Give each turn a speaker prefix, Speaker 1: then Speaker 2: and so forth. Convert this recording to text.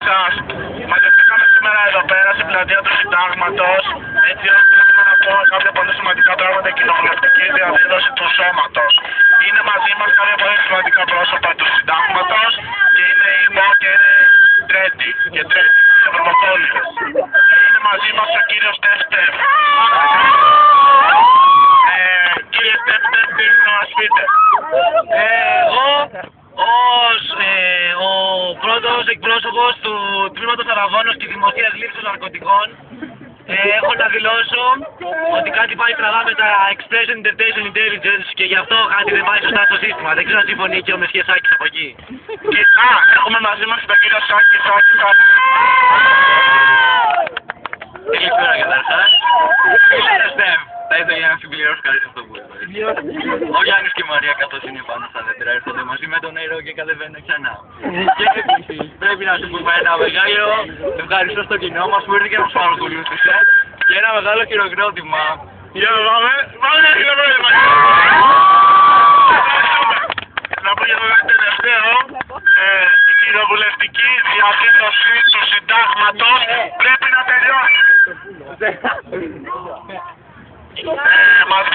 Speaker 1: σας. Μαζευτήκαμε σήμερα εδώ πέρα στην πλατεία του Συντάγματος, έτσι ώστε να πω κάποια πολύ σημαντικά πράγματα, κοινοβουλευτική διαδήλωση του σώματος. Είναι μαζί μας κάποια πολύ σημαντικά πρόσωπα του Συντάγματος και είναι η ΜΟ και Τρέτη και Τρέτη, Ευρωβοκόλιος. Είναι μαζί μας ο κύριος Τεφτεφ. Κύριε Τεφτεφ, τι είναι να μας πείτε?
Speaker 2: Εγώ ως ο πρώτος εκπρόσωπος του Τμήματος Αραβώνος και Δημοσίας Λήψης Ναρκωτικών έχω να δηλώσω ότι κάτι πάει στραβά με τα Expression Interpretation Intelligence και γι' αυτό κάτι δεν πάει σωστά στο σύστημα. Δεν ξέρω αν συμφωνεί και ο Μεσχές Σάκης από εκεί.
Speaker 1: Έχουμε μαζί μας τον κύριο Σάκη.
Speaker 2: Καλησπέρα καταρχάς. Θα ήθελα να συμπληρώσω κάτι σε αυτό που είπα. Ο Γιάννης και η Μαρία καθώς είναι πάνω στα δέντρα έρχονται μαζί με τον νερό και κατεβαίνουν ξανά. Και επίσης πρέπει να σου πούμε ένα μεγάλο ευχαριστώ στο κοινό μας που ήρθε και μας παρακολούθησε και ένα μεγάλο χειροκρότημα.
Speaker 1: Για να πάμε ένα χειροκρότημα. Να πω για το κάτι τελευταίο, η κοινοβουλευτική διαδήλωση του Συντάγματος πρέπει να τελειώσει. Μας